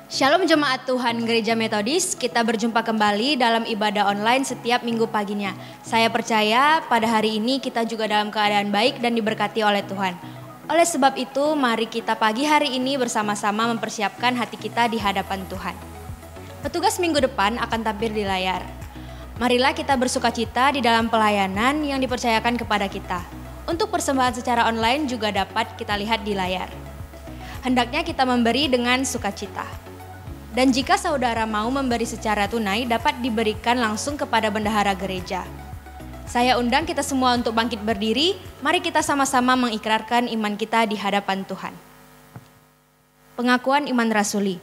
Shalom Jemaat Tuhan Gereja Metodis, kita berjumpa kembali dalam ibadah online setiap minggu paginya. Saya percaya pada hari ini kita juga dalam keadaan baik dan diberkati oleh Tuhan. Oleh sebab itu, mari kita pagi hari ini bersama-sama mempersiapkan hati kita di hadapan Tuhan. Petugas minggu depan akan tampil di layar. Marilah kita bersukacita di dalam pelayanan yang dipercayakan kepada kita. Untuk persembahan secara online juga dapat kita lihat di layar. Hendaknya kita memberi dengan sukacita. Dan jika saudara mau memberi secara tunai, dapat diberikan langsung kepada bendahara gereja. Saya undang kita semua untuk bangkit berdiri, mari kita sama-sama mengikrarkan iman kita di hadapan Tuhan. Pengakuan iman rasuli.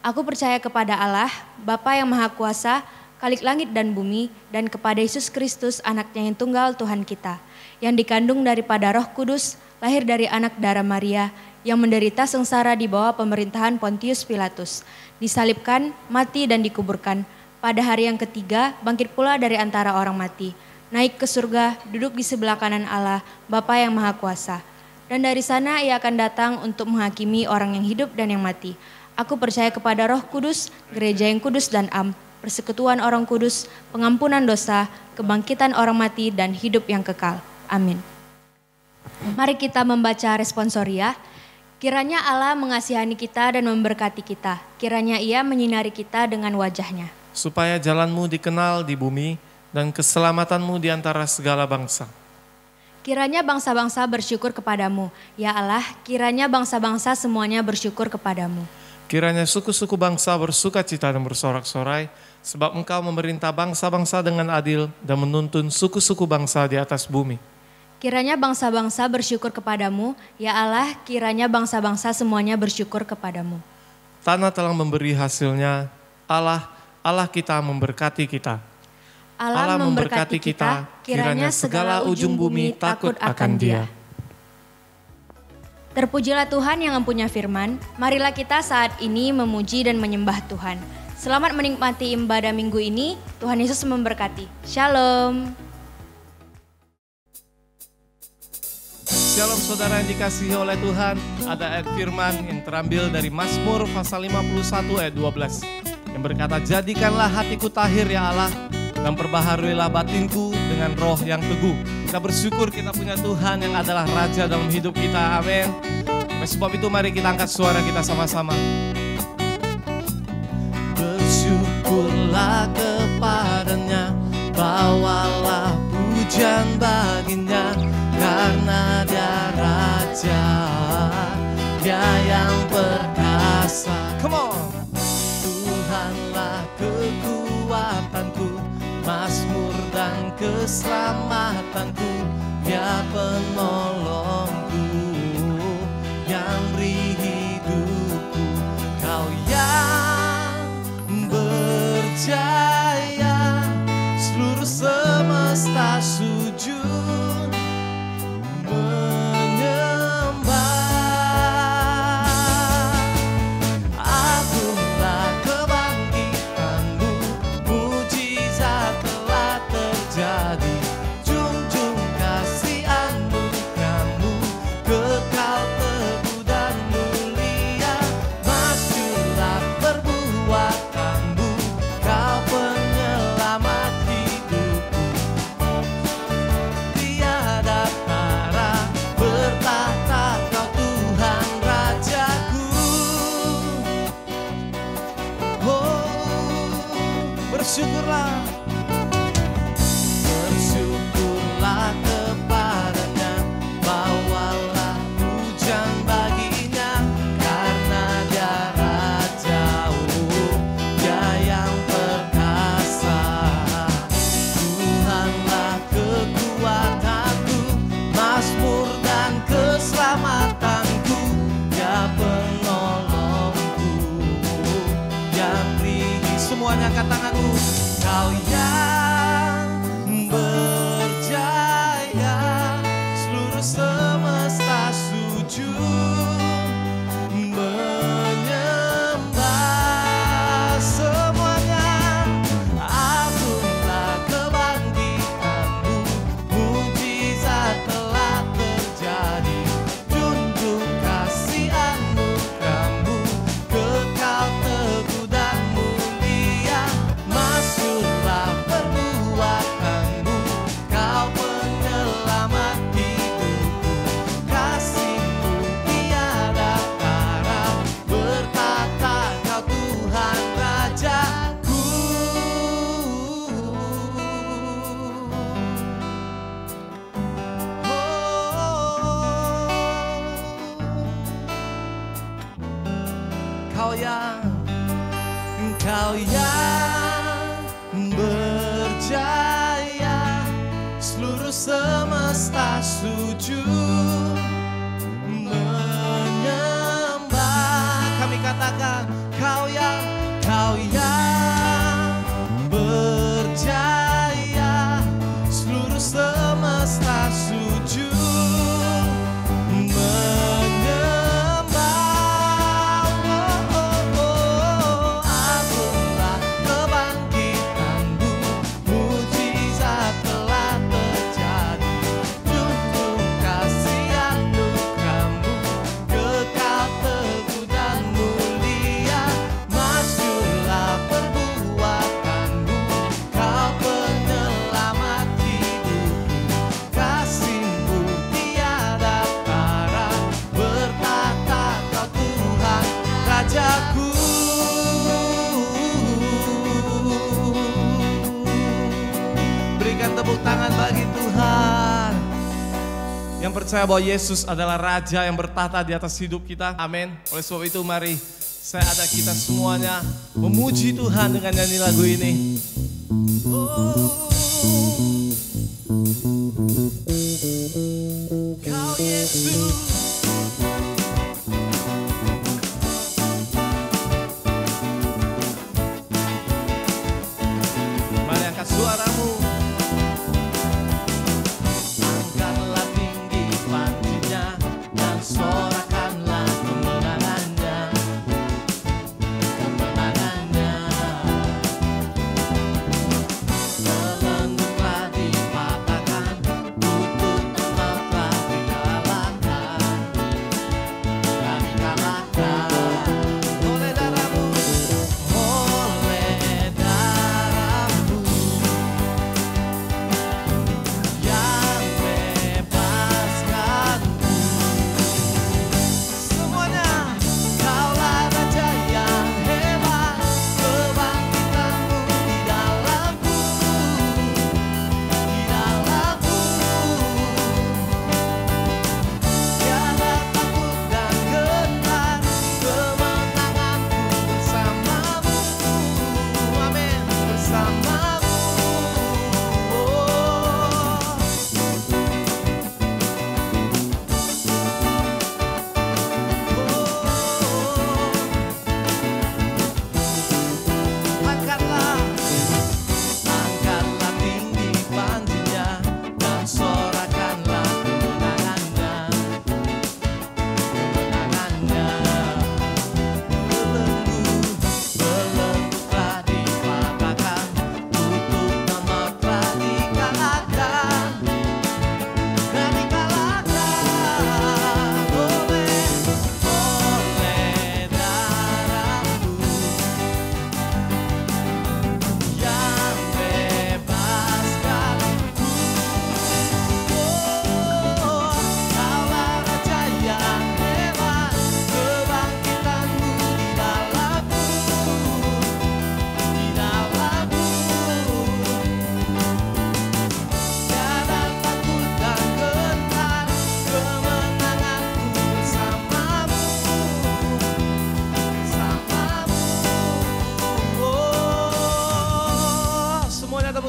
Aku percaya kepada Allah, Bapa yang Maha Kuasa, Khalik langit dan bumi, dan kepada Yesus Kristus, anaknya yang tunggal Tuhan kita, yang dikandung daripada Roh Kudus, lahir dari anak darah Maria, yang menderita sengsara di bawah pemerintahan Pontius Pilatus, disalibkan, mati dan dikuburkan. Pada hari yang ketiga, bangkit pula dari antara orang mati, naik ke surga, duduk di sebelah kanan Allah, Bapa yang Maha Kuasa. Dan dari sana ia akan datang untuk menghakimi orang yang hidup dan yang mati. Aku percaya kepada Roh Kudus, gereja yang kudus dan am, persekutuan orang kudus, pengampunan dosa, kebangkitan orang mati dan hidup yang kekal. Amin. Mari kita membaca responsoria. Kiranya Allah mengasihani kita dan memberkati kita. Kiranya Ia menyinari kita dengan wajah-Nya. Supaya jalanmu dikenal di bumi dan keselamatanmu di antara segala bangsa. Kiranya bangsa-bangsa bersyukur kepadamu. Ya Allah, kiranya bangsa-bangsa semuanya bersyukur kepadamu. Kiranya suku-suku bangsa bersukacita dan bersorak-sorai, sebab Engkau memerintah bangsa-bangsa dengan adil dan menuntun suku-suku bangsa di atas bumi. Kiranya bangsa-bangsa bersyukur kepadamu, ya Allah, kiranya bangsa-bangsa semuanya bersyukur kepadamu. Tanah telah memberi hasilnya, Allah kita memberkati kita. Allah memberkati kita, kiranya segala ujung bumi takut akan Dia. Terpujilah Tuhan yang mempunyai firman, marilah kita saat ini memuji dan menyembah Tuhan. Selamat menikmati ibadah minggu ini, Tuhan Yesus memberkati. Shalom. Shalom saudara yang dikasihi oleh Tuhan, ada ayat firman yang terambil dari Mazmur pasal 51 ayat 12 yang berkata, jadikanlah hatiku tahir ya Allah dan perbaharuilah batinku dengan roh yang teguh. Kita bersyukur kita punya Tuhan yang adalah Raja dalam hidup kita, amin. Oleh sebab itu mari kita angkat suara kita sama-sama. Bersyukurlah kepadanya, bawalah pujian baginya, karena Dia Raja, Dia yang perkasa. Come on. Tuhanlah kekuatanku, Mazmur dan keselamatanku, Dia penolongku, yang beri hidupku. Kau yang berjaya, seluruh semesta sujud bersyukurlah kepadanya, bawalah pujian baginya, karena Dia Raja, Dia yang perkasa. Tuhanlah kekuatanku, Mazmur dan keselamatanku, Dia penolongku, yang beri. Semuanya angkat tanganmu. Kau yang berjaya, seluruh semesta sujud menyembah. Semuanya agunglah kebangkitanmu, mujizat telah terjadi, junjung kasih anugerahmu, kekal terus. Engkau yang berjaya, seluruh semesta sujud menyembah. Kami katakan Kau yang berjaya, seluruh semesta sujud tangan bagi Tuhan yang percaya bahwa Yesus adalah Raja yang bertahta di atas hidup kita. Amin. Oleh sebab itu mari saya ada kita semuanya memuji Tuhan dengan nyanyi lagu ini. Kau Yesus. Mari angkat suaramu.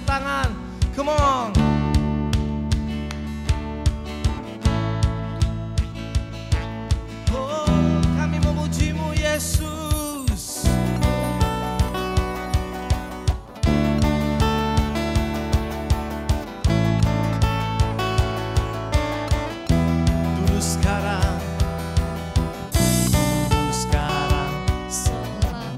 Tangan, come on. Oh, kami memuji-Mu Yesus. Dulu sekarang selamanya.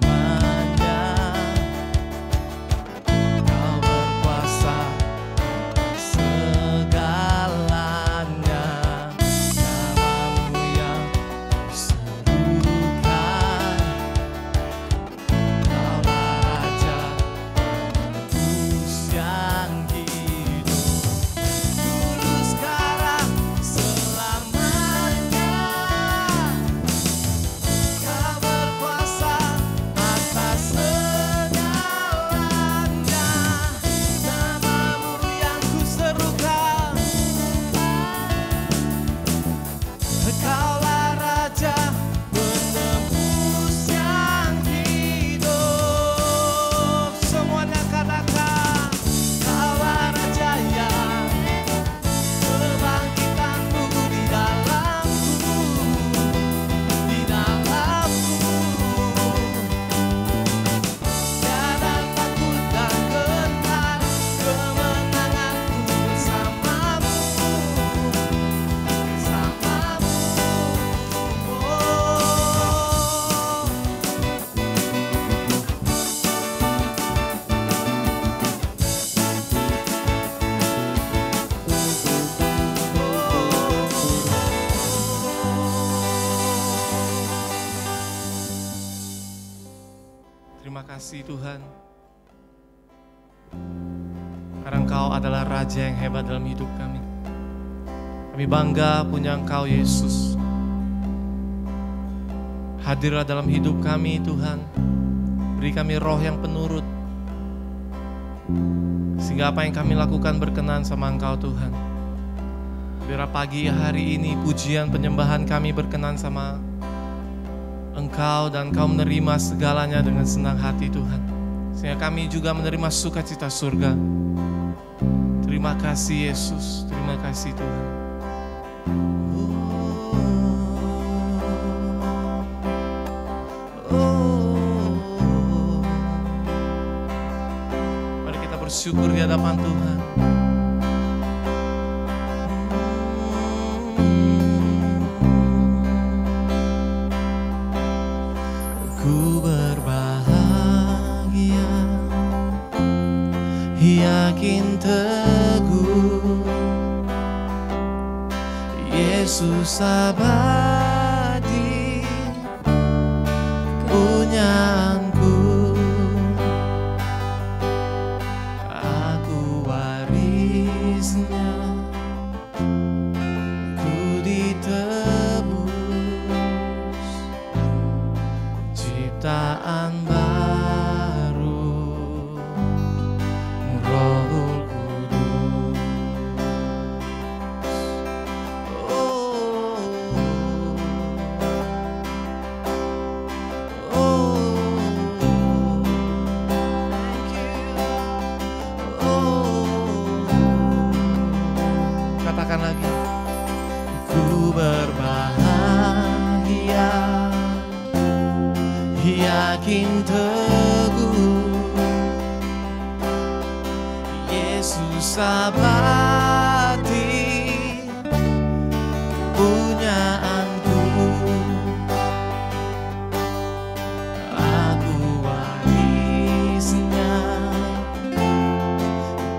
Terima kasih Tuhan. Karena Engkau adalah Raja yang hebat dalam hidup kami. Kami bangga punya Engkau Yesus. Hadirlah dalam hidup kami Tuhan. Beri kami roh yang penurut. Sehingga apa yang kami lakukan berkenan sama Engkau Tuhan. Biar pagi hari ini pujian penyembahan kami berkenan sama Engkau dan Engkau menerima segalanya dengan senang hati Tuhan. Sehingga kami juga menerima sukacita surga. Terima kasih Yesus, terima kasih Tuhan. Mari kita bersyukur di hadapan Tuhan. Yakin teguh Yesus abadi punyaanku, aku warisnya, ku ditebus ciptaan yakin teguh Yesus abadi punyaanku, aku warisnya,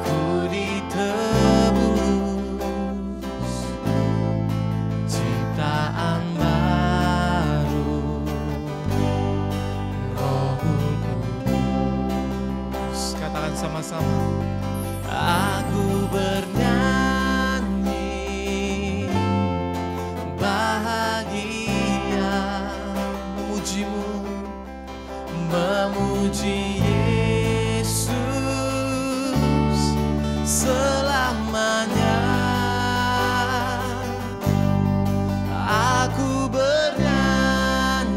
ku ditebus ciptaan sama-sama. Aku bernyanyi bahagia memujimu, memuji Yesus selamanya. Aku bernyanyi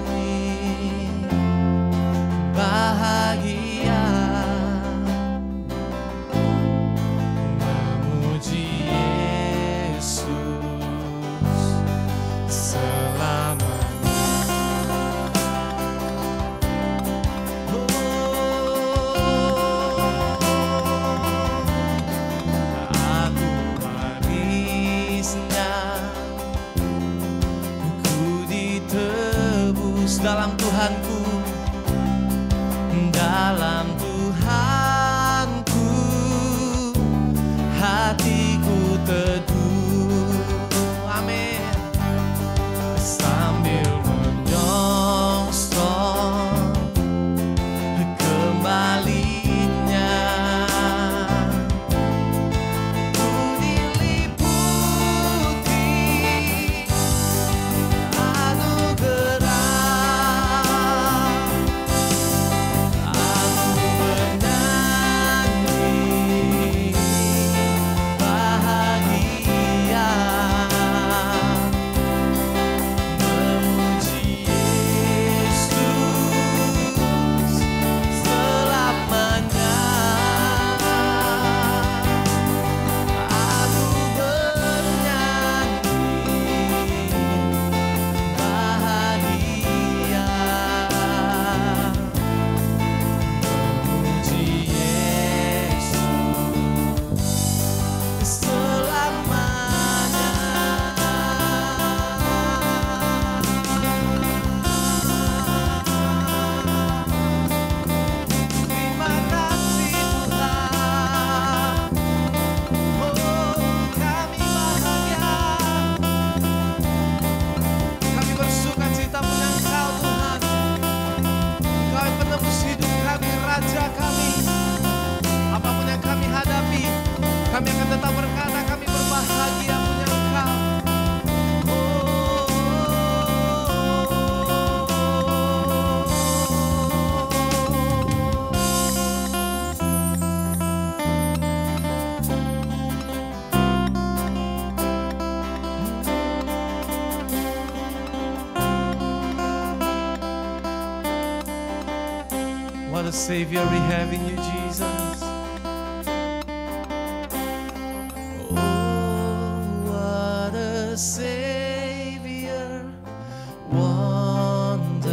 bahagia dalam Tuhanku, dalam Tuhanku, hatiku teduh. Amin. Sambil menyongsong kembalinya, ku diliputi anugerah. Aku Raja kami. Apapun yang kami hadapi, kami akan tetap berkata kami berbahagia punya Engkau. What a Savior we have in you, Jesus. Oh, what a Savior, wonderful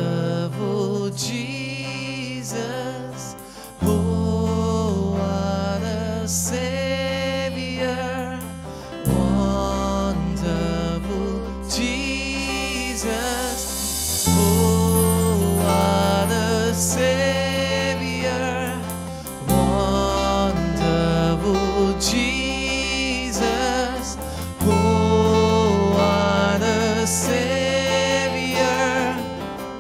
Jesus. Oh, what a Savior, wonderful Jesus. Oh, what a Savior. Jesus, oh, what a Savior,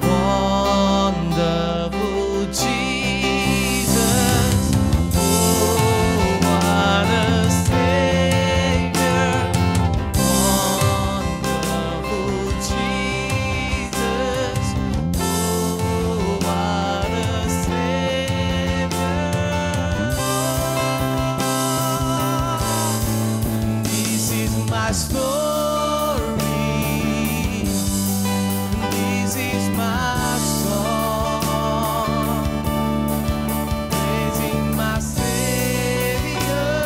wonderful Jesus, oh, what a Savior, wonderful Jesus, oh, what a Savior. My story, this is my song, praising my Savior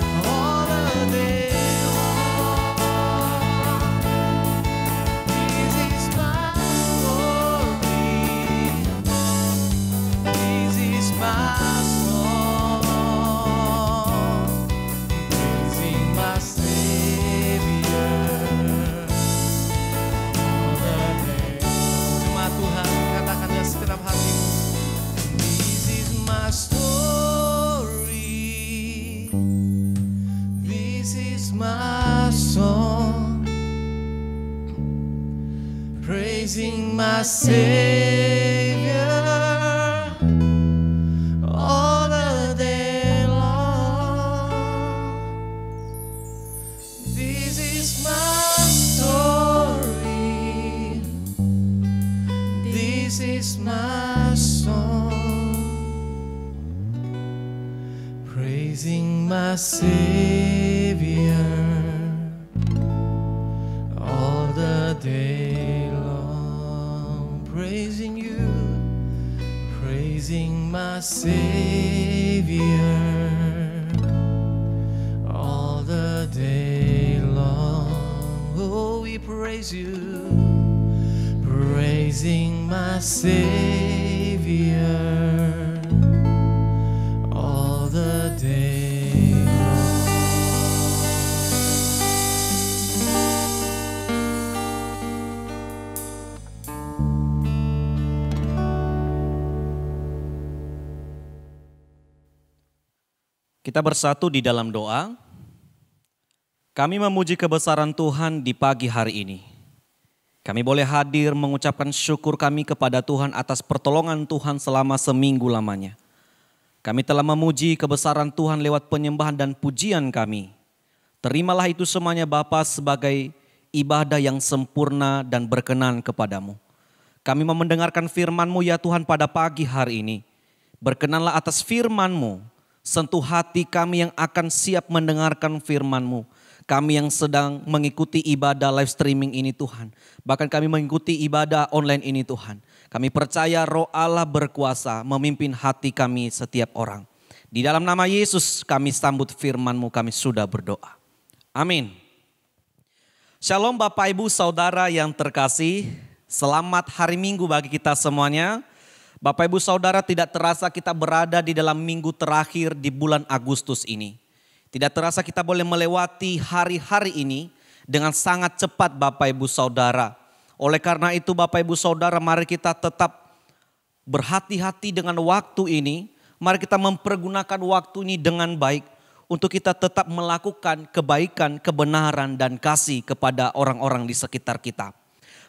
all the day long. This is my story, this is my praising my Savior all the day long. This is my story, this is my song, praising my Savior all the day long, praising you, praising my Savior all the day long. Oh, we praise you, praising my Savior all the day long. Kita bersatu di dalam doa. Kami memuji kebesaran Tuhan di pagi hari ini. Kami boleh hadir mengucapkan syukur kami kepada Tuhan atas pertolongan Tuhan selama seminggu lamanya. Kami telah memuji kebesaran Tuhan lewat penyembahan dan pujian kami. Terimalah itu semuanya Bapa sebagai ibadah yang sempurna dan berkenan kepadamu. Kami mau mendengarkan firman-Mu ya Tuhan pada pagi hari ini. Berkenanlah atas firman-Mu. Sentuh hati kami yang akan siap mendengarkan firman-Mu. Kami yang sedang mengikuti ibadah live streaming ini Tuhan. Bahkan kami mengikuti ibadah online ini Tuhan. Kami percaya Roh Allah berkuasa memimpin hati kami setiap orang. Di dalam nama Yesus kami sambut firman-Mu, kami sudah berdoa. Amin. Shalom Bapak Ibu Saudara yang terkasih. Selamat hari Minggu bagi kita semuanya. Bapak Ibu Saudara, tidak terasa kita berada di dalam minggu terakhir di bulan Agustus ini. Tidak terasa kita boleh melewati hari-hari ini dengan sangat cepat Bapak Ibu Saudara. Oleh karena itu Bapak Ibu Saudara, mari kita tetap berhati-hati dengan waktu ini. Mari kita mempergunakan waktu ini dengan baik untuk kita tetap melakukan kebaikan, kebenaran dan kasih kepada orang-orang di sekitar kita.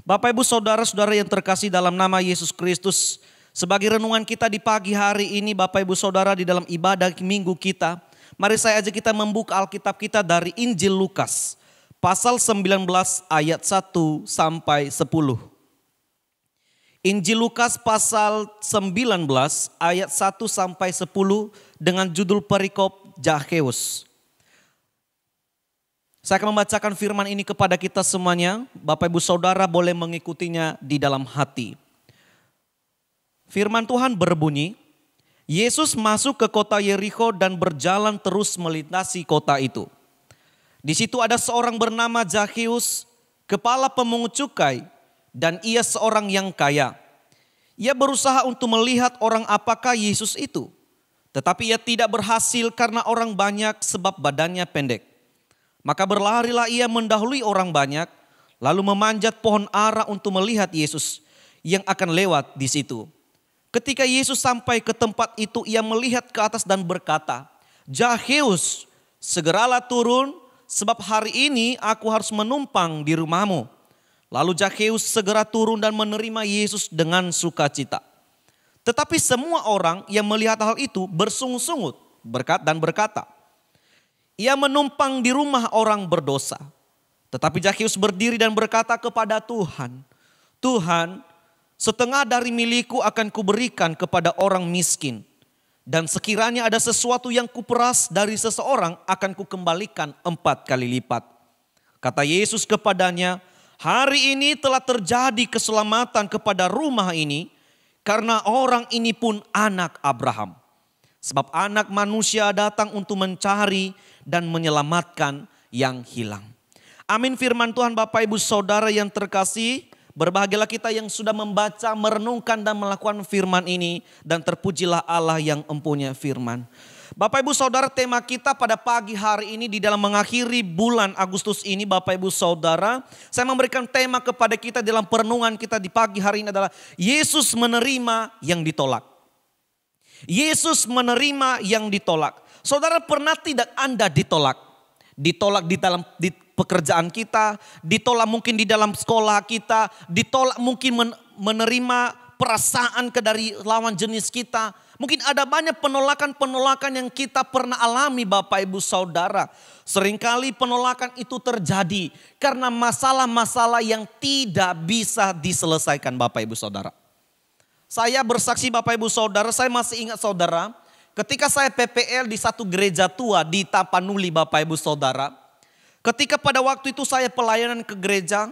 Bapak Ibu Saudara-saudara yang terkasih dalam nama Yesus Kristus, Sebagai renungan kita di pagi hari ini Bapak Ibu Saudara di dalam ibadah minggu kita, mari saya ajak kita membuka Alkitab kita dari Injil Lukas pasal 19 ayat 1 sampai 10. Injil Lukas pasal 19 ayat 1 sampai 10 dengan judul perikop Zakheus. Saya akan membacakan firman ini kepada kita semuanya. Bapak Ibu Saudara boleh mengikutinya di dalam hati. Firman Tuhan berbunyi, Yesus masuk ke kota Yerikho dan berjalan terus melintasi kota itu. Di situ ada seorang bernama Zakheus, kepala pemungut cukai, dan ia seorang yang kaya. Ia berusaha untuk melihat orang apakah Yesus itu. Tetapi ia tidak berhasil karena orang banyak sebab badannya pendek. Maka berlarilah ia mendahului orang banyak, lalu memanjat pohon ara untuk melihat Yesus yang akan lewat di situ. Ketika Yesus sampai ke tempat itu, ia melihat ke atas dan berkata, Zakheus, segeralah turun, sebab hari ini aku harus menumpang di rumahmu. Lalu Zakheus segera turun dan menerima Yesus dengan sukacita. Tetapi semua orang yang melihat hal itu bersungut-sungut dan berkata, ia menumpang di rumah orang berdosa. Tetapi Zakheus berdiri dan berkata kepada Tuhan, Tuhan, setengah dari milikku akan kuberikan kepada orang miskin. Dan sekiranya ada sesuatu yang kuperas dari seseorang akan kukembalikan 4 kali lipat. Kata Yesus kepadanya, hari ini telah terjadi keselamatan kepada rumah ini, karena orang ini pun anak Abraham. Sebab anak manusia datang untuk mencari dan menyelamatkan yang hilang. Amin firman Tuhan Bapak Ibu Saudara yang terkasih. Berbahagialah kita yang sudah membaca, merenungkan dan melakukan firman ini. Dan terpujilah Allah yang empunya firman. Bapak Ibu Saudara, tema kita pada pagi hari ini di dalam mengakhiri bulan Agustus ini Bapak Ibu Saudara. Saya memberikan tema kepada kita dalam perenungan kita di pagi hari ini adalah Yesus menerima yang ditolak. Yesus menerima yang ditolak. Saudara, pernah tidak Anda ditolak? Ditolak di pekerjaan kita, ditolak mungkin di dalam sekolah kita, ditolak mungkin menerima perasaan dari lawan jenis kita. Mungkin ada banyak penolakan-penolakan yang kita pernah alami Bapak Ibu Saudara. Seringkali penolakan itu terjadi karena masalah-masalah yang tidak bisa diselesaikan Bapak Ibu Saudara. Saya bersaksi Bapak Ibu Saudara, saya masih ingat saudara, ketika saya PPL di satu gereja tua di Tapanuli Bapak Ibu Saudara. Ketika pada waktu itu saya pelayanan ke gereja,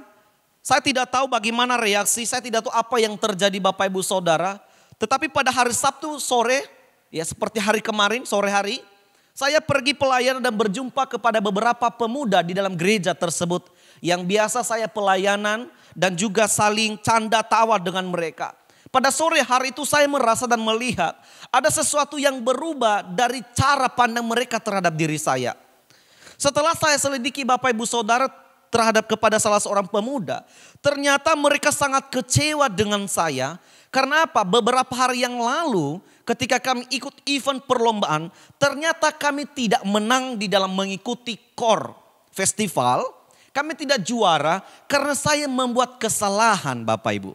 saya tidak tahu bagaimana reaksi, saya tidak tahu apa yang terjadi Bapak Ibu Saudara. Tetapi pada hari Sabtu sore, ya seperti hari kemarin sore hari, saya pergi pelayanan dan berjumpa kepada beberapa pemuda di dalam gereja tersebut. Yang biasa saya pelayanan dan juga saling canda tawa dengan mereka. Pada sore hari itu saya merasa dan melihat ada sesuatu yang berubah dari cara pandang mereka terhadap diri saya. Setelah saya selidiki Bapak Ibu Saudara terhadap kepada salah seorang pemuda, ternyata mereka sangat kecewa dengan saya. Karena apa? Beberapa hari yang lalu ketika kami ikut event perlombaan, ternyata kami tidak menang di dalam mengikuti KOR festival. Kami tidak juara karena saya membuat kesalahan Bapak Ibu.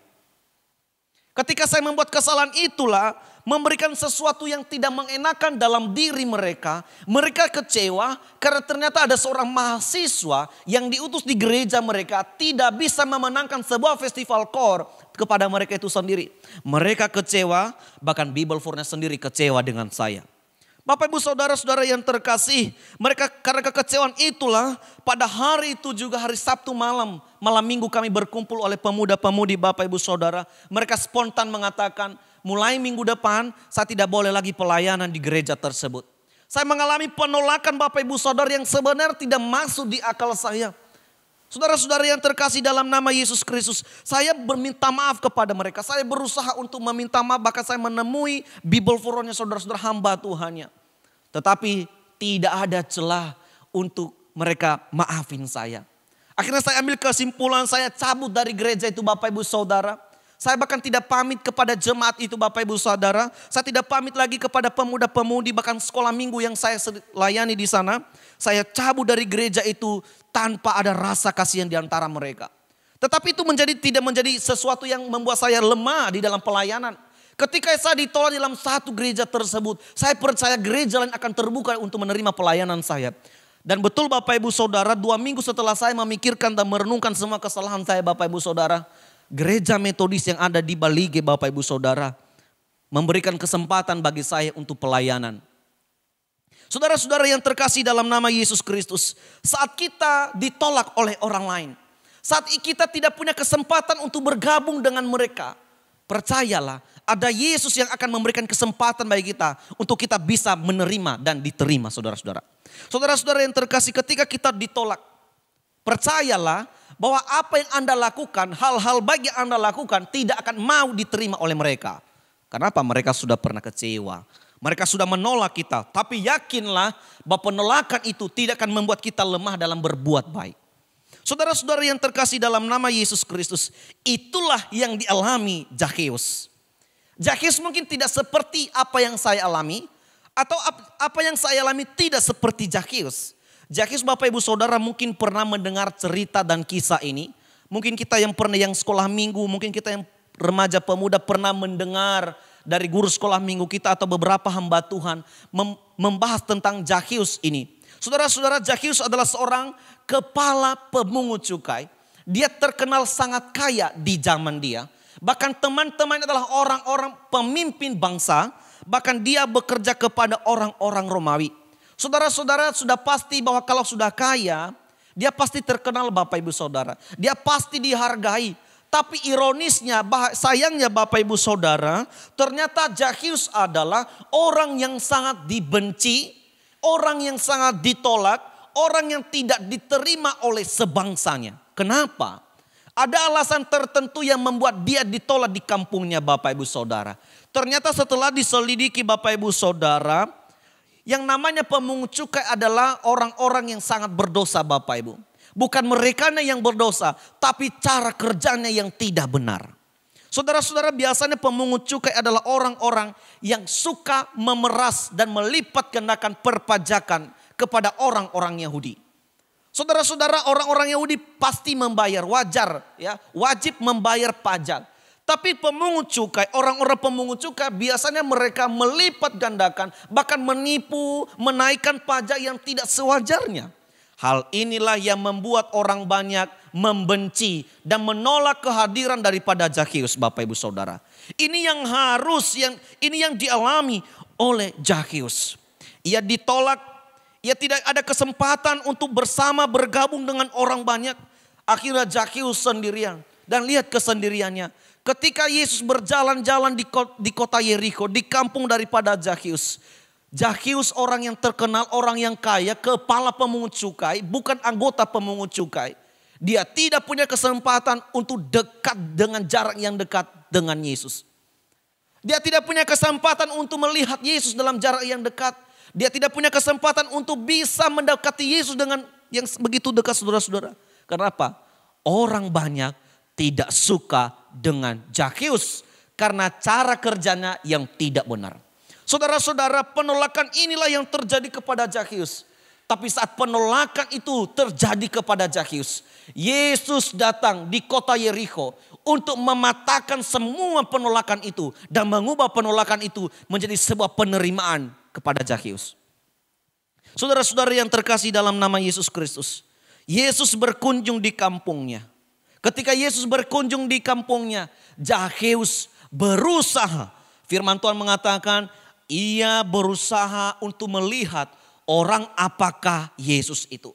Ketika saya membuat kesalahan itulah memberikan sesuatu yang tidak mengenakan dalam diri mereka. Mereka kecewa karena ternyata ada seorang mahasiswa yang diutus di gereja mereka tidak bisa memenangkan sebuah festival KOR kepada mereka itu sendiri. Mereka kecewa, bahkan Bible For-nya sendiri kecewa dengan saya. Bapak Ibu Saudara-saudara yang terkasih, mereka karena kekecewaan itulah pada hari itu juga hari Sabtu malam minggu kami berkumpul oleh pemuda-pemudi Bapak Ibu Saudara. Mereka spontan mengatakan mulai minggu depan saya tidak boleh lagi pelayanan di gereja tersebut. Saya mengalami penolakan Bapak Ibu Saudara yang sebenarnya tidak masuk di akal saya. Saudara-saudara yang terkasih dalam nama Yesus Kristus, saya berminta maaf kepada mereka. Saya berusaha untuk meminta maaf, bahkan saya menemui Bible For-nya saudara-saudara hamba Tuhannya. Tetapi tidak ada celah untuk mereka maafin saya. Akhirnya saya ambil kesimpulan, saya cabut dari gereja itu Bapak Ibu Saudara. Saya bahkan tidak pamit kepada jemaat itu Bapak Ibu Saudara. Saya tidak pamit lagi kepada pemuda-pemudi, bahkan sekolah minggu yang saya layani di sana. Saya cabut dari gereja itu tanpa ada rasa kasihan di antara mereka. Tetapi itu tidak menjadi sesuatu yang membuat saya lemah di dalam pelayanan. Ketika saya ditolak dalam satu gereja tersebut, saya percaya gereja lain akan terbuka untuk menerima pelayanan saya. Dan betul Bapak Ibu Saudara, 2 minggu setelah saya memikirkan dan merenungkan semua kesalahan saya Bapak Ibu Saudara, gereja metodis yang ada di Balige Bapak Ibu Saudara, memberikan kesempatan bagi saya untuk pelayanan. Saudara-saudara yang terkasih dalam nama Yesus Kristus, saat kita ditolak oleh orang lain, saat kita tidak punya kesempatan untuk bergabung dengan mereka, percayalah ada Yesus yang akan memberikan kesempatan bagi kita untuk kita bisa menerima dan diterima saudara-saudara. Saudara-saudara yang terkasih, ketika kita ditolak, percayalah bahwa apa yang Anda lakukan, hal-hal baik yang Anda lakukan tidak akan mau diterima oleh mereka. Kenapa? Mereka sudah pernah kecewa. Mereka sudah menolak kita. Tapi yakinlah bahwa penolakan itu tidak akan membuat kita lemah dalam berbuat baik. Saudara-saudara yang terkasih dalam nama Yesus Kristus, itulah yang dialami Zakheus. Zakheus mungkin tidak seperti apa yang saya alami, atau apa yang saya alami tidak seperti Zakheus. Zakheus Bapak Ibu Saudara mungkin pernah mendengar cerita dan kisah ini. Mungkin kita yang pernah yang sekolah minggu, mungkin kita yang remaja pemuda pernah mendengar dari guru sekolah minggu kita atau beberapa hamba Tuhan membahas tentang Zakheus ini. Saudara-saudara, Zakheus adalah seorang kepala pemungut cukai. Dia terkenal sangat kaya di zaman dia. Bahkan teman-teman adalah orang-orang pemimpin bangsa. Bahkan dia bekerja kepada orang-orang Romawi. Saudara-saudara sudah pasti bahwa kalau sudah kaya, dia pasti terkenal Bapak Ibu Saudara. Dia pasti dihargai. Tapi ironisnya, sayangnya Bapak Ibu Saudara, ternyata Zakheus adalah orang yang sangat dibenci, orang yang sangat ditolak, orang yang tidak diterima oleh sebangsanya. Kenapa? Ada alasan tertentu yang membuat dia ditolak di kampungnya Bapak Ibu Saudara. Ternyata setelah diselidiki Bapak Ibu Saudara, yang namanya pemungut cukai adalah orang-orang yang sangat berdosa Bapak Ibu. Bukan mereka yang berdosa, tapi cara kerjanya yang tidak benar. Saudara-saudara, biasanya pemungut cukai adalah orang-orang yang suka memeras dan melipat gandakan perpajakan kepada orang-orang Yahudi. Saudara-saudara, orang-orang Yahudi pasti membayar, wajar ya, wajib membayar pajak. Tapi pemungut cukai, orang-orang pemungut cukai biasanya mereka melipat gandakan, bahkan menipu, menaikkan pajak yang tidak sewajarnya. Hal inilah yang membuat orang banyak membenci dan menolak kehadiran daripada Zakheus Bapak Ibu Saudara. Ini yang dialami oleh Zakheus. Ia ditolak, ia tidak ada kesempatan untuk bersama bergabung dengan orang banyak. Akhirnya Zakheus sendirian, dan lihat kesendiriannya. Ketika Yesus berjalan-jalan di kota Yeriko, di kampung daripada Zakheus. Zakheus orang yang terkenal, orang yang kaya, kepala pemungut cukai, bukan anggota pemungut cukai. Dia tidak punya kesempatan untuk dekat dengan jarak yang dekat dengan Yesus. Dia tidak punya kesempatan untuk melihat Yesus dalam jarak yang dekat. Dia tidak punya kesempatan untuk bisa mendekati Yesus dengan yang begitu dekat saudara-saudara. Kenapa? Orang banyak tidak suka dengan Zakheus karena cara kerjanya yang tidak benar. Saudara-saudara, penolakan inilah yang terjadi kepada Zakheus. Tapi saat penolakan itu terjadi kepada Zakheus, Yesus datang di kota Yeriko untuk mematahkan semua penolakan itu dan mengubah penolakan itu menjadi sebuah penerimaan kepada Zakheus. Saudara-saudara yang terkasih dalam nama Yesus Kristus, Yesus berkunjung di kampungnya. Ketika Yesus berkunjung di kampungnya, Zakheus berusaha. Firman Tuhan mengatakan, ia berusaha untuk melihat orang apakah Yesus itu.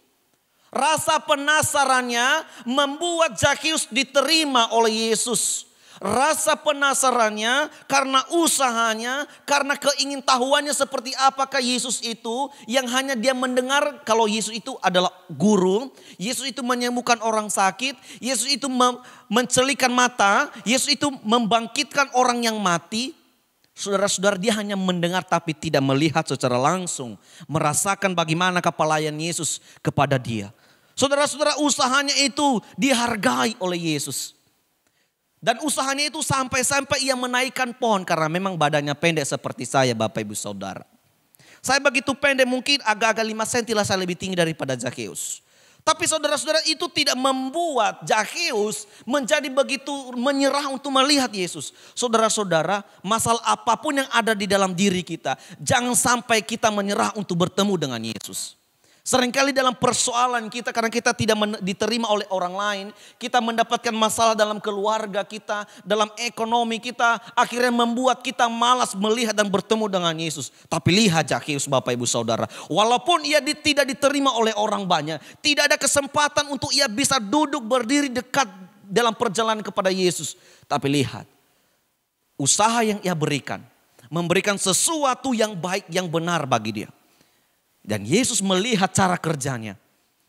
Rasa penasarannya membuat Zakheus diterima oleh Yesus. Rasa penasarannya karena usahanya, karena keingintahuannya seperti apakah Yesus itu, yang hanya dia mendengar kalau Yesus itu adalah guru, Yesus itu menyembuhkan orang sakit, Yesus itu mencelikan mata, Yesus itu membangkitkan orang yang mati. Saudara-saudara, dia hanya mendengar tapi tidak melihat secara langsung, merasakan bagaimana pelayan Yesus kepada dia. Saudara-saudara, usahanya itu dihargai oleh Yesus. Dan usahanya itu sampai-sampai ia menaikkan pohon karena memang badannya pendek seperti saya Bapak Ibu Saudara. Saya begitu pendek, mungkin agak-agak 5 cm lah saya lebih tinggi daripada Zakheus. Tapi saudara-saudara, itu tidak membuat Zakheus menjadi begitu menyerah untuk melihat Yesus. Saudara-saudara, masalah apapun yang ada di dalam diri kita, jangan sampai kita menyerah untuk bertemu dengan Yesus. Seringkali dalam persoalan kita, karena kita tidak diterima oleh orang lain, kita mendapatkan masalah dalam keluarga kita, dalam ekonomi kita, akhirnya membuat kita malas melihat dan bertemu dengan Yesus. Tapi lihat Zakheus, Bapak Ibu Saudara, walaupun ia tidak diterima oleh orang banyak, tidak ada kesempatan untuk ia bisa duduk berdiri dekat dalam perjalanan kepada Yesus. Tapi lihat, usaha yang ia berikan, memberikan sesuatu yang baik, yang benar bagi dia. Dan Yesus melihat cara kerjanya.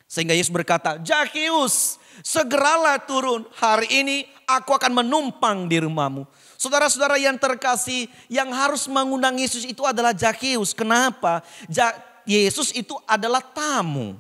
Sehingga Yesus berkata, Zakheus, segeralah turun. Hari ini aku akan menumpang di rumahmu. Saudara-saudara yang terkasih, yang harus mengundang Yesus itu adalah Zakheus. Kenapa? Yesus itu adalah tamu.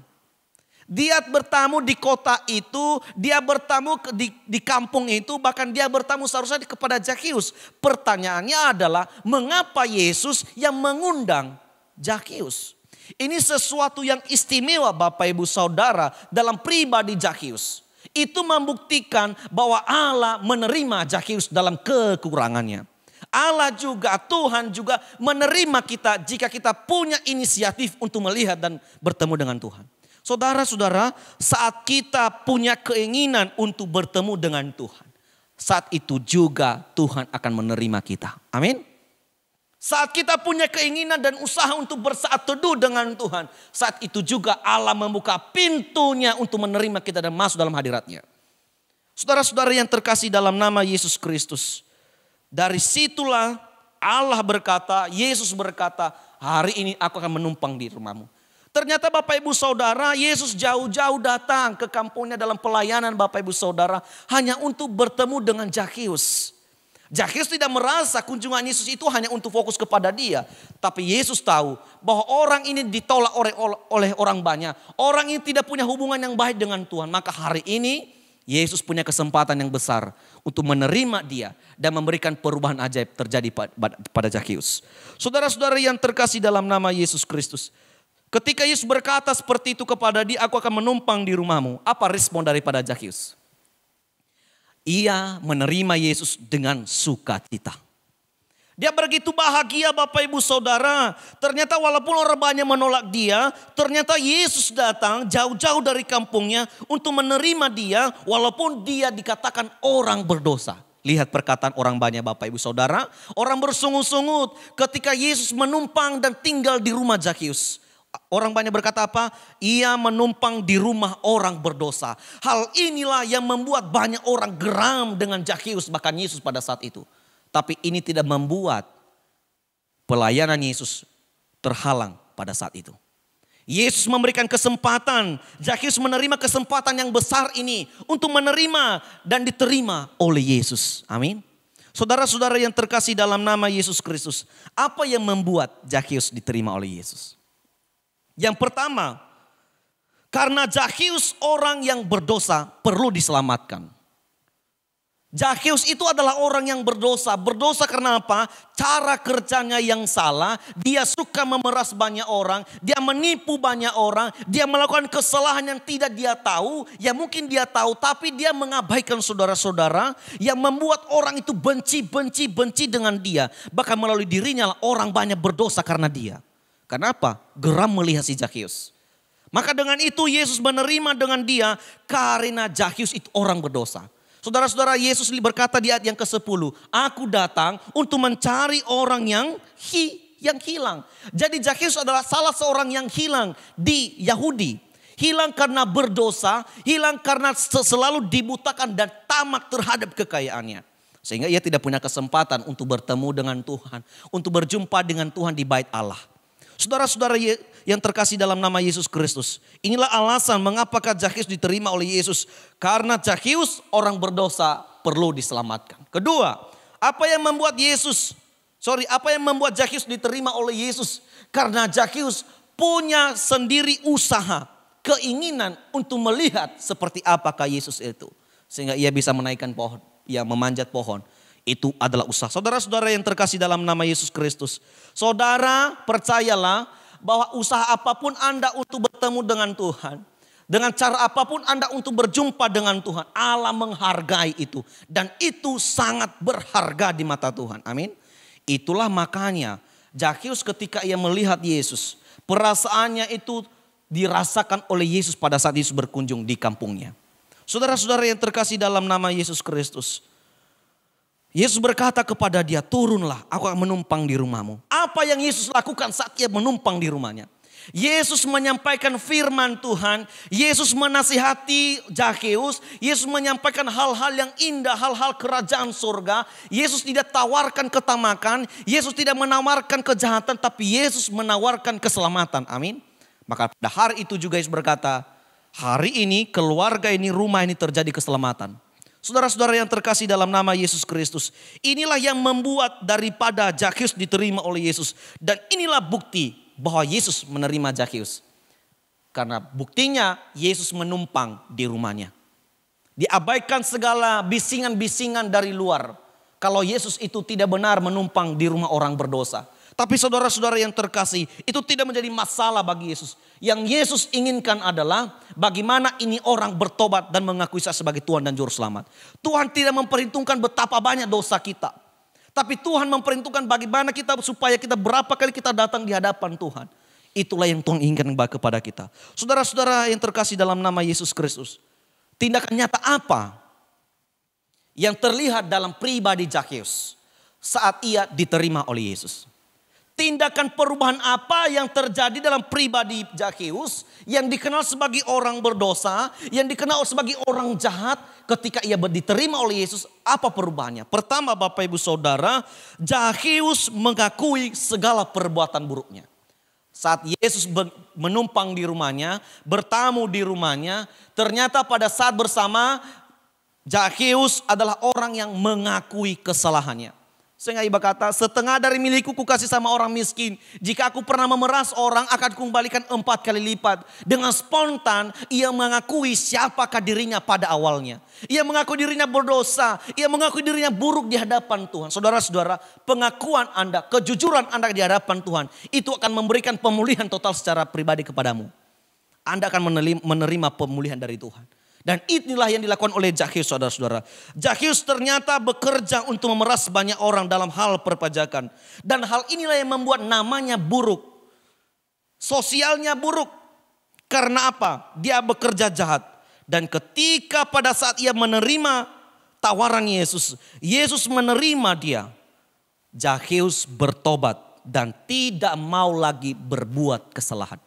Dia bertamu di kota itu, dia bertamu di kampung itu, bahkan dia bertamu seharusnya kepada Zakheus. Pertanyaannya adalah, mengapa Yesus yang mengundang Zakheus? Ini sesuatu yang istimewa Bapak Ibu Saudara dalam pribadi Zakheus. Itu membuktikan bahwa Allah menerima Zakheus dalam kekurangannya. Allah juga, Tuhan juga menerima kita jika kita punya inisiatif untuk melihat dan bertemu dengan Tuhan. Saudara-saudara, saat kita punya keinginan untuk bertemu dengan Tuhan, saat itu juga Tuhan akan menerima kita. Amin. Saat kita punya keinginan dan usaha untuk bersaat teduh dengan Tuhan, saat itu juga Allah membuka pintunya untuk menerima kita dan masuk dalam hadiratnya. Saudara-saudara yang terkasih dalam nama Yesus Kristus, dari situlah Allah berkata, Yesus berkata, hari ini aku akan menumpang di rumahmu. Ternyata Bapak Ibu Saudara, Yesus jauh-jauh datang ke kampungnya dalam pelayanan Bapak Ibu Saudara, hanya untuk bertemu dengan Zakheus. Zakheus tidak merasa kunjungan Yesus itu hanya untuk fokus kepada dia. Tapi Yesus tahu bahwa orang ini ditolak oleh orang banyak. Orang ini tidak punya hubungan yang baik dengan Tuhan. Maka hari ini Yesus punya kesempatan yang besar untuk menerima dia dan memberikan perubahan ajaib terjadi pada Zakheus. Saudara-saudara yang terkasih dalam nama Yesus Kristus, ketika Yesus berkata seperti itu kepada dia, aku akan menumpang di rumahmu. Apa respon daripada Zakheus? Ia menerima Yesus dengan sukacita. Dia begitu bahagia Bapak Ibu Saudara. Ternyata walaupun orang banyak menolak dia, ternyata Yesus datang jauh-jauh dari kampungnya untuk menerima dia walaupun dia dikatakan orang berdosa. Lihat perkataan orang banyak Bapak Ibu Saudara. Orang bersungut-sungut ketika Yesus menumpang dan tinggal di rumah Zakheus. Orang banyak berkata apa? Ia menumpang di rumah orang berdosa. Hal inilah yang membuat banyak orang geram dengan Zakheus, bahkan Yesus pada saat itu. Tapi ini tidak membuat pelayanan Yesus terhalang pada saat itu. Yesus memberikan kesempatan, Zakheus menerima kesempatan yang besar ini untuk menerima dan diterima oleh Yesus. Amin. Saudara-saudara yang terkasih dalam nama Yesus Kristus, apa yang membuat Zakheus diterima oleh Yesus? Yang pertama, karena Zakheus orang yang berdosa perlu diselamatkan. Zakheus itu adalah orang yang berdosa. Berdosa karena apa? Cara kerjanya yang salah. Dia suka memeras banyak orang. Dia menipu banyak orang. Dia melakukan kesalahan yang tidak dia tahu. Ya mungkin dia tahu tapi dia mengabaikan saudara-saudara. Yang membuat orang itu benci dengan dia. Bahkan melalui dirinya orang banyak berdosa karena dia. Kenapa? Geram melihat si Zakheus. Maka dengan itu Yesus menerima dengan dia karena Zakheus itu orang berdosa. Saudara-saudara, Yesus berkata di ayat yang ke-10, aku datang untuk mencari orang yang hilang. Jadi Zakheus adalah salah seorang yang hilang di Yahudi. Hilang karena berdosa, hilang karena selalu dibutakan dan tamak terhadap kekayaannya. Sehingga ia tidak punya kesempatan untuk bertemu dengan Tuhan, untuk berjumpa dengan Tuhan di bait Allah. Saudara-saudara yang terkasih dalam nama Yesus Kristus. Inilah alasan mengapakah Zakheus diterima oleh Yesus. Karena Zakheus orang berdosa perlu diselamatkan. Kedua, apa yang membuat Zakheus diterima oleh Yesus? Karena Zakheus punya sendiri usaha, keinginan untuk melihat seperti apakah Yesus itu. Sehingga ia bisa menaikkan pohon, ia memanjat pohon. Itu adalah usaha. Saudara-saudara yang terkasih dalam nama Yesus Kristus. Saudara percayalah bahwa usaha apapun Anda untuk bertemu dengan Tuhan. Dengan cara apapun Anda untuk berjumpa dengan Tuhan, Allah menghargai itu. Dan itu sangat berharga di mata Tuhan. Amin. Itulah makanya Zakheus ketika ia melihat Yesus, perasaannya itu dirasakan oleh Yesus pada saat Yesus berkunjung di kampungnya. Saudara-saudara yang terkasih dalam nama Yesus Kristus, Yesus berkata kepada dia, turunlah, aku akan menumpang di rumahmu. Apa yang Yesus lakukan saat ia menumpang di rumahnya? Yesus menyampaikan firman Tuhan, Yesus menasihati Zakheus, Yesus menyampaikan hal-hal yang indah, hal-hal kerajaan surga. Yesus tidak tawarkan ketamakan, Yesus tidak menawarkan kejahatan, tapi Yesus menawarkan keselamatan. Amin. Maka pada hari itu juga Yesus berkata, hari ini keluarga ini, rumah ini terjadi keselamatan. Saudara-saudara yang terkasih dalam nama Yesus Kristus, inilah yang membuat daripada Zakheus diterima oleh Yesus. Dan inilah bukti bahwa Yesus menerima Zakheus. Karena buktinya Yesus menumpang di rumahnya. Diabaikan segala bisingan-bisingan dari luar. Kalau Yesus itu tidak benar menumpang di rumah orang berdosa. Tapi saudara-saudara yang terkasih, itu tidak menjadi masalah bagi Yesus. Yang Yesus inginkan adalah bagaimana ini orang bertobat dan mengakui Dia sebagai Tuhan dan Juru Selamat. Tuhan tidak memperhitungkan betapa banyak dosa kita. Tapi Tuhan memperhitungkan bagaimana kita supaya kita berapa kali kita datang di hadapan Tuhan. Itulah yang Tuhan inginkan kepada kita. Saudara-saudara yang terkasih dalam nama Yesus Kristus. Tindakan nyata apa yang terlihat dalam pribadi Zakheus saat ia diterima oleh Yesus? Tindakan perubahan apa yang terjadi dalam pribadi Zakheus yang dikenal sebagai orang berdosa, yang dikenal sebagai orang jahat ketika ia diterima oleh Yesus, apa perubahannya? Pertama Bapak Ibu Saudara, Zakheus mengakui segala perbuatan buruknya. Saat Yesus menumpang di rumahnya, bertamu di rumahnya, ternyata pada saat bersama Zakheus adalah orang yang mengakui kesalahannya. Sehingga ia berkata, setengah dari milikku kukasih sama orang miskin. Jika aku pernah memeras orang, akan kukembalikan 4 kali lipat. Dengan spontan, ia mengakui siapakah dirinya pada awalnya. Ia mengaku dirinya berdosa. Ia mengaku dirinya buruk di hadapan Tuhan. Saudara-saudara, pengakuan Anda, kejujuran Anda di hadapan Tuhan, itu akan memberikan pemulihan total secara pribadi kepadamu. Anda akan menerima pemulihan dari Tuhan. Dan inilah yang dilakukan oleh Zakheus, saudara-saudara. Zakheus ternyata bekerja untuk memeras banyak orang dalam hal perpajakan. Dan hal inilah yang membuat namanya buruk. Sosialnya buruk. Karena apa? Dia bekerja jahat. Dan ketika pada saat ia menerima tawaran Yesus, Yesus menerima dia. Zakheus bertobat dan tidak mau lagi berbuat kesalahan.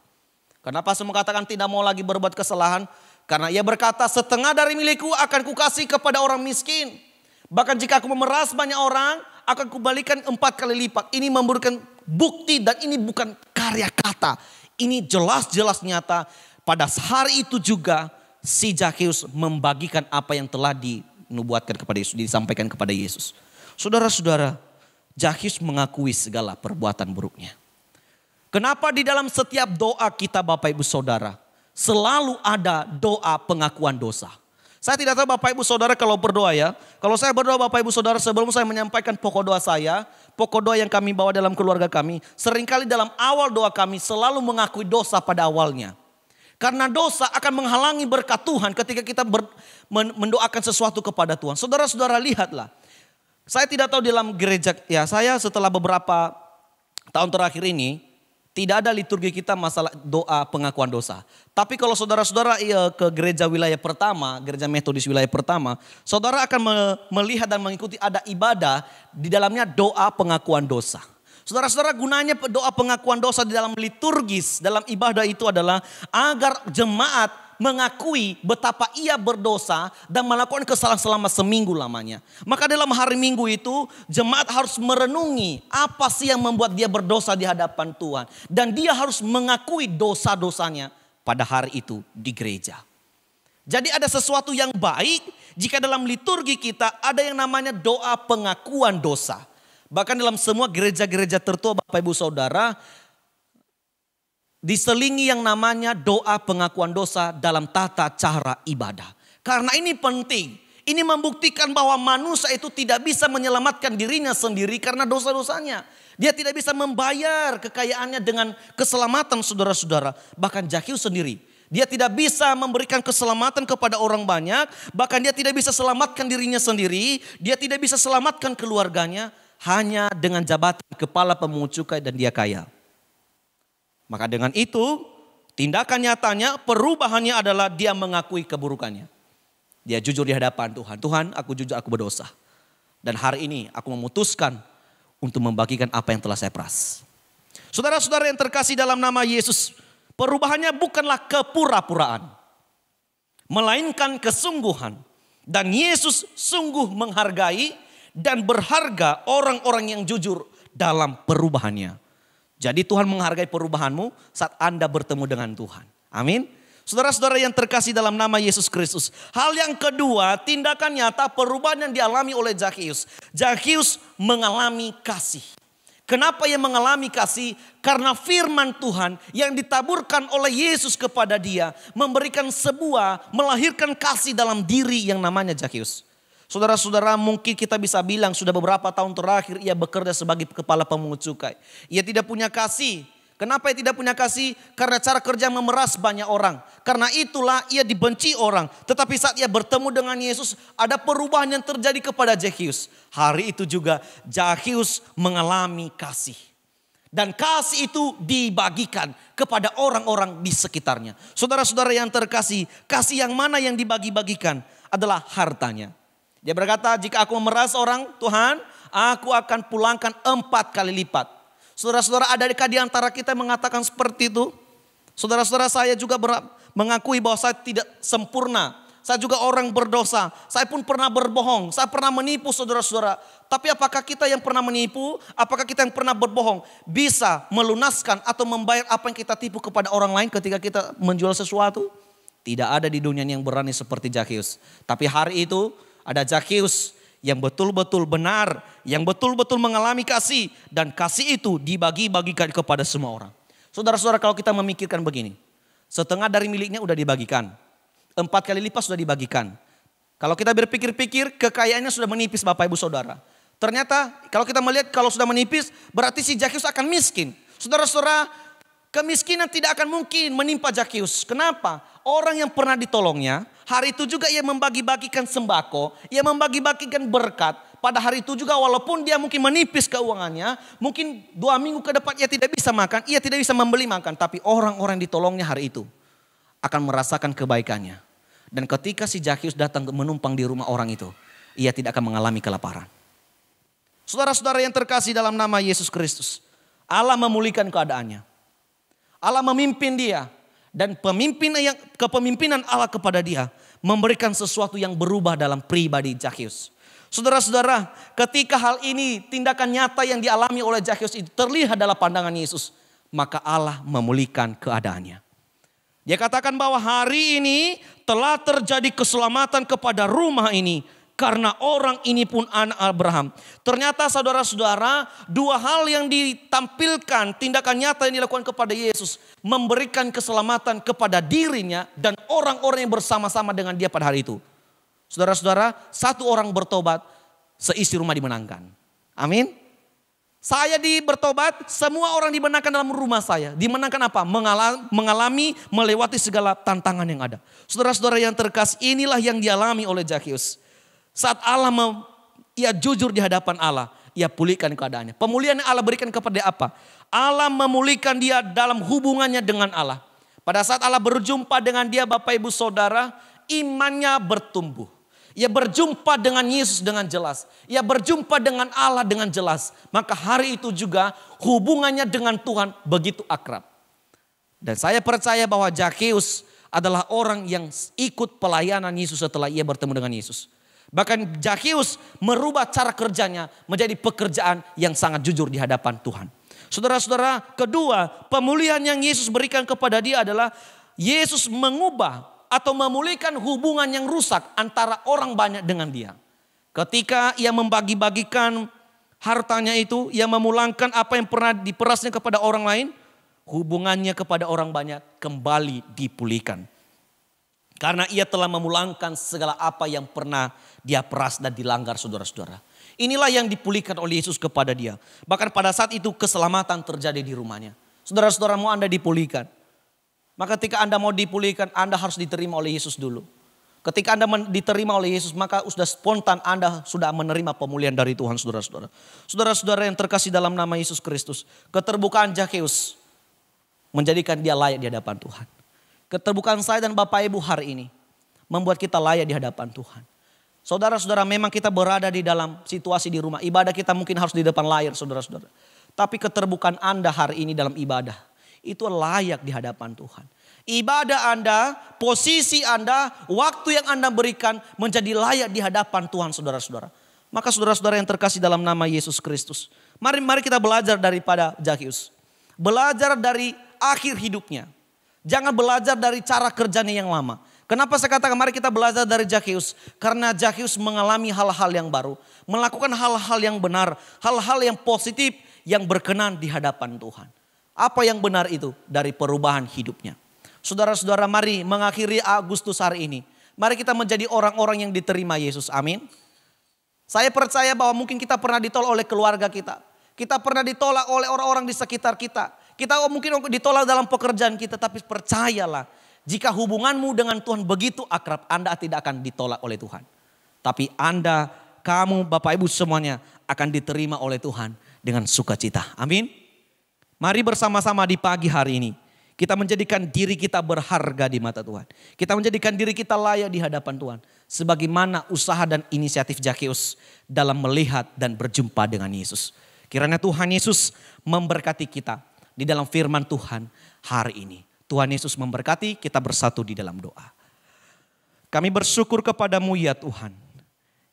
Kenapa saya mengatakan tidak mau lagi berbuat kesalahan? Karena ia berkata, setengah dari milikku akan kukasih kepada orang miskin. Bahkan jika aku memeras banyak orang, akan kubalikan 4 kali lipat. Ini memberikan bukti dan ini bukan karya kata. Ini jelas-jelas nyata. Pada hari itu juga si Zakheus membagikan apa yang telah dinubuatkan kepada Yesus, disampaikan kepada Yesus. Saudara-saudara, Zakheus mengakui segala perbuatan buruknya. Kenapa di dalam setiap doa kita Bapak Ibu Saudara, selalu ada doa pengakuan dosa. Saya tidak tahu Bapak Ibu Saudara kalau berdoa ya. Kalau saya berdoa Bapak Ibu Saudara, sebelum saya menyampaikan pokok doa saya, pokok doa yang kami bawa dalam keluarga kami, seringkali dalam awal doa kami selalu mengakui dosa pada awalnya. Karena dosa akan menghalangi berkat Tuhan ketika kita mendoakan sesuatu kepada Tuhan. Saudara-saudara lihatlah. Saya tidak tahu dalam gereja ya, saya setelah beberapa tahun terakhir ini, tidak ada liturgi kita masalah doa pengakuan dosa. Tapi kalau saudara-saudara ke gereja wilayah pertama, gereja metodis wilayah pertama, saudara akan melihat dan mengikuti ada ibadah di dalamnya doa pengakuan dosa. Saudara-saudara, gunanya doa pengakuan dosa di dalam liturgis, dalam ibadah itu adalah agar jemaat mengakui betapa ia berdosa dan melakukan kesalahan selama seminggu lamanya. Maka dalam hari Minggu itu jemaat harus merenungi apa sih yang membuat dia berdosa di hadapan Tuhan. Dan dia harus mengakui dosa-dosanya pada hari itu di gereja. Jadi ada sesuatu yang baik jika dalam liturgi kita ada yang namanya doa pengakuan dosa. Bahkan dalam semua gereja-gereja tertua Bapak Ibu Saudara, diselingi yang namanya doa pengakuan dosa dalam tata cara ibadah. Karena ini penting. Ini membuktikan bahwa manusia itu tidak bisa menyelamatkan dirinya sendiri karena dosa-dosanya. Dia tidak bisa membayar kekayaannya dengan keselamatan saudara-saudara. Bahkan Zakheus sendiri, Dia tidak bisa memberikan keselamatan kepada orang banyak. Bahkan dia tidak bisa selamatkan dirinya sendiri. Dia tidak bisa selamatkan keluarganya. Hanya dengan jabatan kepala pemungut cukai dan dia kaya. Maka dengan itu tindakan nyatanya perubahannya adalah dia mengakui keburukannya. Dia jujur di hadapan Tuhan. Tuhan, aku jujur, aku berdosa. Dan hari ini aku memutuskan untuk membagikan apa yang telah saya peras. Saudara-saudara yang terkasih dalam nama Yesus. Perubahannya bukanlah kepura-puraan, melainkan kesungguhan. Dan Yesus sungguh menghargai dan berharga orang-orang yang jujur dalam perubahannya. Jadi Tuhan menghargai perubahanmu saat Anda bertemu dengan Tuhan. Amin. Saudara-saudara yang terkasih dalam nama Yesus Kristus. Hal yang kedua, tindakan nyata perubahan yang dialami oleh Zakheus. Zakheus mengalami kasih. Kenapa ia mengalami kasih? Karena firman Tuhan yang ditaburkan oleh Yesus kepada dia memberikan melahirkan kasih dalam diri yang namanya Zakheus. Saudara-saudara, mungkin kita bisa bilang sudah beberapa tahun terakhir ia bekerja sebagai kepala pemungut cukai. Ia tidak punya kasih. Kenapa ia tidak punya kasih? Karena cara kerja memeras banyak orang. Karena itulah ia dibenci orang. Tetapi saat ia bertemu dengan Yesus, ada perubahan yang terjadi kepada Zakheus. Hari itu juga Zakheus mengalami kasih. Dan kasih itu dibagikan kepada orang-orang di sekitarnya. Saudara-saudara yang terkasih, kasih yang mana yang dibagi-bagikan adalah hartanya. Dia berkata, jika aku memeras orang, Tuhan, aku akan pulangkan 4 kali lipat. Saudara-saudara, adakah di antara kita yang mengatakan seperti itu? Saudara-saudara, saya juga mengakui bahwa saya tidak sempurna. Saya juga orang berdosa. Saya pun pernah berbohong. Saya pernah menipu saudara-saudara. Tapi apakah kita yang pernah menipu? Apakah kita yang pernah berbohong bisa melunaskan atau membayar apa yang kita tipu kepada orang lain ketika kita menjual sesuatu? Tidak ada di dunia yang berani seperti Zakheus. Tapi hari itu ada Zakheus yang betul-betul benar, yang betul-betul mengalami kasih. Dan kasih itu dibagi-bagikan kepada semua orang. Saudara-saudara, kalau kita memikirkan begini. Setengah dari miliknya sudah dibagikan. 4 kali lipat sudah dibagikan. Kalau kita berpikir-pikir, kekayaannya sudah menipis Bapak Ibu Saudara. Ternyata kalau kita melihat kalau sudah menipis, berarti si Zakheus akan miskin. Saudara-saudara, kemiskinan tidak akan mungkin menimpa Zakheus. Kenapa? Orang yang pernah ditolongnya, hari itu juga ia membagi-bagikan sembako, ia membagi-bagikan berkat. Pada hari itu juga walaupun dia mungkin menipis keuangannya, mungkin 2 minggu ke depan ia tidak bisa makan, ia tidak bisa membeli makan. Tapi orang-orang yang ditolongnya hari itu akan merasakan kebaikannya. Dan ketika si Zakheus datang menumpang di rumah orang itu, ia tidak akan mengalami kelaparan. Saudara-saudara yang terkasih dalam nama Yesus Kristus, Allah memulihkan keadaannya. Allah memimpin dia. Dan kepemimpinan Allah kepada dia memberikan sesuatu yang berubah dalam pribadi Zakheus. Saudara-saudara, ketika hal ini tindakan nyata yang dialami oleh Zakheus itu terlihat dalam pandangan Yesus, maka Allah memulihkan keadaannya. Dia katakan bahwa hari ini telah terjadi keselamatan kepada rumah ini karena orang ini pun anak Abraham. Ternyata saudara-saudara, 2 hal yang ditampilkan, tindakan nyata yang dilakukan kepada Yesus, memberikan keselamatan kepada dirinya dan orang-orang yang bersama-sama dengan dia pada hari itu. Saudara-saudara, 1 orang bertobat, seisi rumah dimenangkan. Amin. Saya bertobat, semua orang dimenangkan dalam rumah saya. Dimenangkan apa? Melewati segala tantangan yang ada. Saudara-saudara yang terkasih, inilah yang dialami oleh Zakheus. Saat ia jujur di hadapan Allah, ia pulihkan keadaannya. Pemulihan yang Allah berikan kepada dia apa? Allah memulihkan dia dalam hubungannya dengan Allah. Pada saat Allah berjumpa dengan dia, Bapak Ibu Saudara, imannya bertumbuh. Ia berjumpa dengan Yesus dengan jelas. Ia berjumpa dengan Allah dengan jelas. Maka hari itu juga hubungannya dengan Tuhan begitu akrab. Dan saya percaya bahwa Zakheus adalah orang yang ikut pelayanan Yesus setelah ia bertemu dengan Yesus. Bahkan Zakheus merubah cara kerjanya menjadi pekerjaan yang sangat jujur di hadapan Tuhan. Saudara-saudara, kedua, pemulihan yang Yesus berikan kepada dia adalah Yesus mengubah atau memulihkan hubungan yang rusak antara orang banyak dengan dia. Ketika ia membagi-bagikan hartanya itu, ia memulangkan apa yang pernah diperasnya kepada orang lain, hubungannya kepada orang banyak kembali dipulihkan. Karena ia telah memulangkan segala apa yang pernah dia peras dan dilanggar, saudara-saudara. Inilah yang dipulihkan oleh Yesus kepada dia. Bahkan pada saat itu keselamatan terjadi di rumahnya. Saudara-saudara, mau Anda dipulihkan? Maka ketika Anda mau dipulihkan, Anda harus diterima oleh Yesus dulu. Ketika Anda diterima oleh Yesus, maka sudah spontan Anda sudah menerima pemulihan dari Tuhan, saudara-saudara. Saudara-saudara yang terkasih dalam nama Yesus Kristus, keterbukaan Zakheus menjadikan dia layak di hadapan Tuhan. Keterbukaan saya dan Bapak Ibu hari ini membuat kita layak di hadapan Tuhan. Saudara-saudara, memang kita berada di dalam situasi di rumah. Ibadah kita mungkin harus di depan layar, saudara-saudara. Tapi keterbukaan Anda hari ini dalam ibadah, itu layak di hadapan Tuhan. Ibadah Anda, posisi Anda, waktu yang Anda berikan menjadi layak di hadapan Tuhan, saudara-saudara. Maka saudara-saudara yang terkasih dalam nama Yesus Kristus, mari kita belajar daripada Zakheus. Belajar dari akhir hidupnya. Jangan belajar dari cara kerjanya yang lama. Kenapa saya katakan mari kita belajar dari Zakheus? Karena Zakheus mengalami hal-hal yang baru. Melakukan hal-hal yang benar. Hal-hal yang positif yang berkenan di hadapan Tuhan. Apa yang benar itu? Dari perubahan hidupnya. Saudara-saudara, mari mengakhiri Agustus hari ini. Mari kita menjadi orang-orang yang diterima Yesus. Amin. Saya percaya bahwa mungkin kita pernah ditolak oleh keluarga kita. Kita pernah ditolak oleh orang-orang di sekitar kita. Kita mungkin ditolak dalam pekerjaan kita. Tapi percayalah, jika hubunganmu dengan Tuhan begitu akrab, Anda tidak akan ditolak oleh Tuhan. Tapi Anda, kamu, Bapak Ibu semuanya akan diterima oleh Tuhan dengan sukacita. Amin. Mari bersama-sama di pagi hari ini kita menjadikan diri kita berharga di mata Tuhan. Kita menjadikan diri kita layak di hadapan Tuhan. Sebagaimana usaha dan inisiatif Zakheus dalam melihat dan berjumpa dengan Yesus. Kiranya Tuhan Yesus memberkati kita di dalam firman Tuhan hari ini. Tuhan Yesus memberkati, kita bersatu di dalam doa. Kami bersyukur kepadamu ya Tuhan,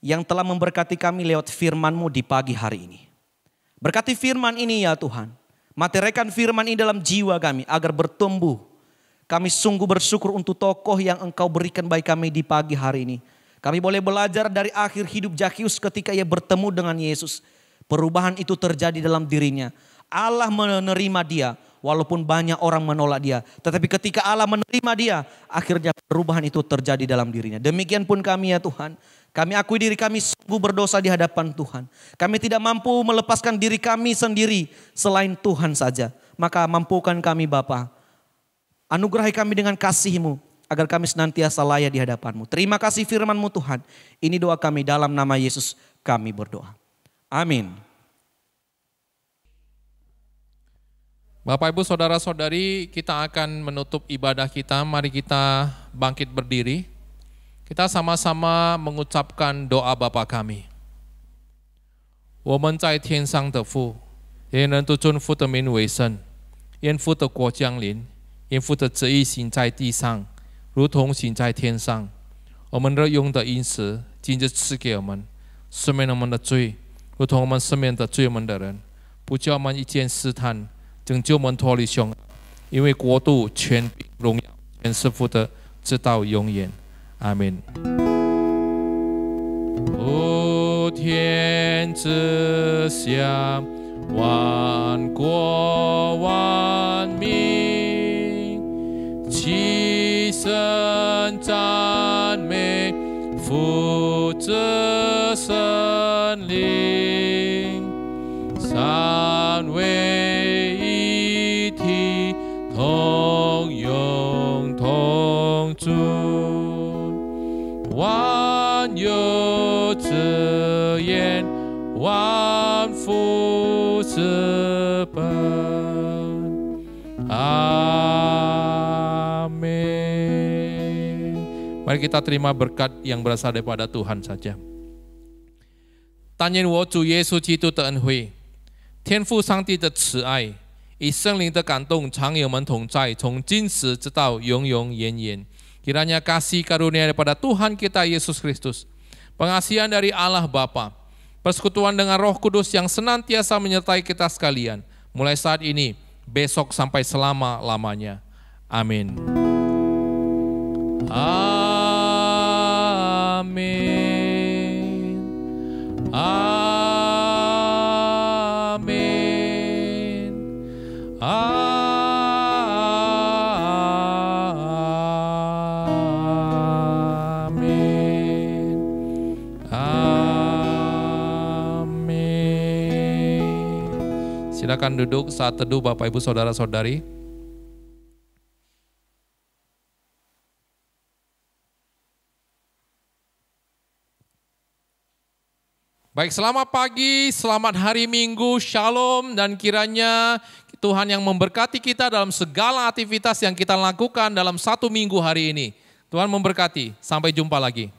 yang telah memberkati kami lewat firman-Mu di pagi hari ini. Berkati firman ini ya Tuhan. Materikan firman ini dalam jiwa kami agar bertumbuh. Kami sungguh bersyukur untuk tokoh yang Engkau berikan bagi kami di pagi hari ini. Kami boleh belajar dari akhir hidup Zakheus ketika ia bertemu dengan Yesus. Perubahan itu terjadi dalam dirinya. Allah menerima dia walaupun banyak orang menolak dia. Tetapi ketika Allah menerima dia, akhirnya perubahan itu terjadi dalam dirinya. Demikian pun kami ya Tuhan. Kami akui diri kami sungguh berdosa di hadapan Tuhan. Kami tidak mampu melepaskan diri kami sendiri selain Tuhan saja. Maka mampukan kami Bapa. Anugerahi kami dengan kasih-Mu agar kami senantiasa layak di hadapan-Mu. Terima kasih firman-Mu Tuhan. Ini doa kami dalam nama Yesus kami berdoa. Amin. Bapak Ibu Saudara-saudari, kita akan menutup ibadah kita. Mari kita bangkit berdiri. Kita sama-sama mengucapkan doa Bapa kami. 我们在天上的父，愿人都尊父的名为圣，愿父的国降临，愿父的旨意行在地上，如同行在天上。我们日用的饮食，今日赐给我们，赦免我们的罪，如同我们赦免的罪我们的人，不叫我们一见试探，拯救我们脱离凶恶，因为国度、权柄、荣耀，全是父的，直到永远。阿门。普天之下，万国万民，齐声赞美父子圣灵，三位一体，同用同住。万有之言，万福之本。Amin. Mari kita terima berkat yang berasal daripada Tuhan saja. 但愿我主耶稣基督的恩惠，天父上帝的慈爱，以圣灵的感动，常与我们同在，从今时直到永永远远。Kiranya kasih karunia daripada Tuhan kita Yesus Kristus, pengasihan dari Allah Bapa, persekutuan dengan Roh Kudus yang senantiasa menyertai kita sekalian, mulai saat ini, besok sampai selama-lamanya. Amin. Amin. Amin. Amin. Silakan duduk saat teduh Bapak Ibu Saudara-saudari. Baik, selamat pagi, selamat hari Minggu, shalom, dan kiranya Tuhan yang memberkati kita dalam segala aktivitas yang kita lakukan dalam satu minggu hari ini. Tuhan memberkati, sampai jumpa lagi.